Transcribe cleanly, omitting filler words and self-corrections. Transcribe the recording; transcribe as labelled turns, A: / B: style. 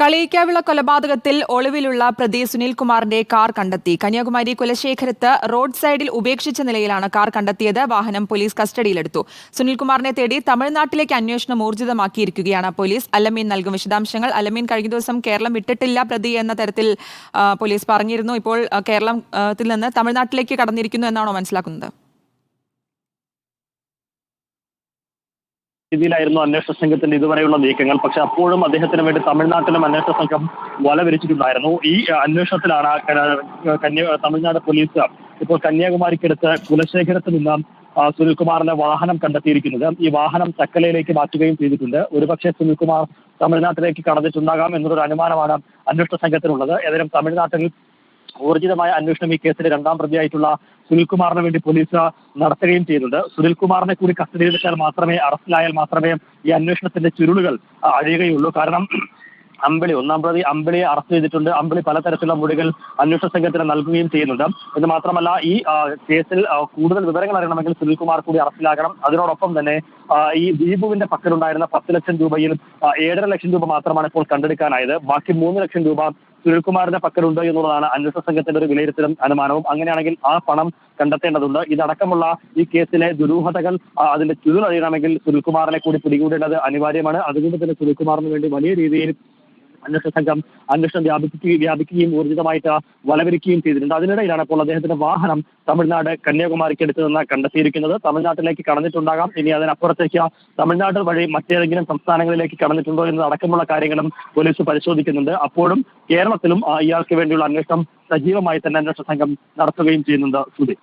A: കളിയിക്കാവിള കൊലപാതകത്തിൽ ഒളിവിലുള്ള പ്രതി സുനിൽകുമാറിന്റെ കാർ കണ്ടെത്തി. കന്യാകുമാരി കുലശേഖരത്ത് റോഡ് സൈഡിൽ ഉപേക്ഷിച്ച നിലയിലാണ് കാർ കണ്ടെത്തിയത്. വാഹനം പോലീസ് കസ്റ്റഡിയിലെടുത്തു. സുനിൽകുമാറിനെ തേടി തമിഴ്നാട്ടിലേക്ക് അന്വേഷണം ഊർജിതമാക്കിയിരിക്കുകയാണ് പോലീസ്. അലമീൻ നൽകും വിശദാംശങ്ങൾ. അലമീൻ, കഴിഞ്ഞ ദിവസം കേരളം വിട്ടിട്ടില്ല പ്രതി എന്ന തരത്തിൽ പോലീസ് പറഞ്ഞിരുന്നു. ഇപ്പോൾ കേരളത്തിൽ നിന്ന് തമിഴ്നാട്ടിലേക്ക് കടന്നിരിക്കുന്നു എന്നാണോ മനസ്സിലാക്കുന്നത്?
B: രീതിയിലായിരുന്നു അന്വേഷണ സംഘത്തിന്റെ ഇതുവരെയുള്ള നീക്കങ്ങൾ. പക്ഷെ അപ്പോഴും അദ്ദേഹത്തിന് വേണ്ടി തമിഴ്നാട്ടിലും അന്വേഷണ സംഘം വലവിരിച്ചിട്ടുണ്ടായിരുന്നു. ഈ അന്വേഷണത്തിലാണ് തമിഴ്നാട് പോലീസ് ഇപ്പോൾ കന്യാകുമാരിക്കടുത്ത് കുലശേഖരത്ത് നിന്ന് സുനിൽകുമാറിന്റെ വാഹനം കണ്ടെത്തിയിരിക്കുന്നത്. ഈ വാഹനം ചക്കലയിലേക്ക് മാറ്റുകയും ചെയ്തിട്ടുണ്ട്. ഒരുപക്ഷെ സുനിൽകുമാർ തമിഴ്നാട്ടിലേക്ക് കടന്നിട്ടുണ്ടാകാം എന്നൊരു അനുമാനമാണ് അന്വേഷണ സംഘത്തിനുള്ളത്. ഏതായാലും തമിഴ്നാട്ടിൽ ഊർജിതമായ അന്വേഷണം ഈ കേസിലെ രണ്ടാം പ്രതിയായിട്ടുള്ള സുനിൽകുമാറിന് വേണ്ടി പോലീസ് നടത്തുകയും ചെയ്യുന്നുണ്ട്. സുനിൽകുമാറിനെ കൂടി കസ്റ്റഡിയിലെടുത്താൽ മാത്രമേ, അറസ്റ്റിലായാൽ മാത്രമേ ഈ അന്വേഷണത്തിന്റെ ചുരുളുകൾ അഴിയുകയുള്ളൂ. കാരണം ഒന്നാം പ്രതി അമ്പിളിയെ അറസ്റ്റ് ചെയ്തിട്ടുണ്ട്. അമ്പിളി പലതരത്തിലുള്ള മൊഴികൾ അന്വേഷണ സംഘത്തിന് നൽകുകയും ചെയ്യുന്നുണ്ട്. എന്ന് മാത്രമല്ല, ഈ കേസിൽ കൂടുതൽ വിവരങ്ങൾ അറിയണമെങ്കിൽ സുനിൽകുമാർ കൂടി അറസ്റ്റിലാകണം. അതിനോടൊപ്പം തന്നെ ഈ ദീപുവിന്റെ പക്കലുണ്ടായിരുന്ന 10 ലക്ഷം രൂപയിൽ 7.5 ലക്ഷം രൂപ മാത്രമാണ് ഇപ്പോൾ കണ്ടെടുക്കാനായത്. ബാക്കി 3 ലക്ഷം രൂപ സുനിൽകുമാറിന്റെ പക്കലുണ്ട് എന്നുള്ളതാണ് അന്വേഷണ സംഘത്തിന്റെ ഒരു വിലയിരുത്തലും അനുമാനവും. അങ്ങനെയാണെങ്കിൽ ആ പണം കണ്ടെത്തേണ്ടതുണ്ട്. ഇതടക്കമുള്ള ഈ കേസിലെ ദുരൂഹതകൾ, അതിന്റെ ചുരുളറിയണമെങ്കിൽ സുനിൽകുമാറിനെ കൂടി പിടികൂടേണ്ടത് അനിവാര്യമാണ്. അതുകൊണ്ട് തന്നെ സുനിൽകുമാറിന് വേണ്ടി വലിയ രീതിയിൽ അന്വേഷണ സംഘം അന്വേഷണം വ്യാപിക്കുകയും ഊർജിതമായിട്ട് വലവിരിക്കുകയും ചെയ്തിട്ടുണ്ട്. അതിനിടയിലാണ് ഇപ്പോൾ അദ്ദേഹത്തിന്റെ വാഹനം തമിഴ്നാട് കന്യാകുമാരിക്കടുത്ത് നിന്ന് കണ്ടെത്തിയിരിക്കുന്നത്. തമിഴ്നാട്ടിലേക്ക് കടന്നിട്ടുണ്ടാകാം. ഇനി അതിനപ്പുറത്തേക്ക് തമിഴ്നാട് വഴി മറ്റേതെങ്കിലും സംസ്ഥാനങ്ങളിലേക്ക് കടന്നിട്ടുണ്ടോ എന്നതടക്കമുള്ള കാര്യങ്ങളും പോലീസ് പരിശോധിക്കുന്നുണ്ട്. അപ്പോഴും കേരളത്തിലും ഇയാൾക്ക് വേണ്ടിയുള്ള അന്വേഷണം സജീവമായി തന്നെ അന്വേഷണ സംഘം നടത്തുകയും ചെയ്യുന്നുണ്ട്. സുധി.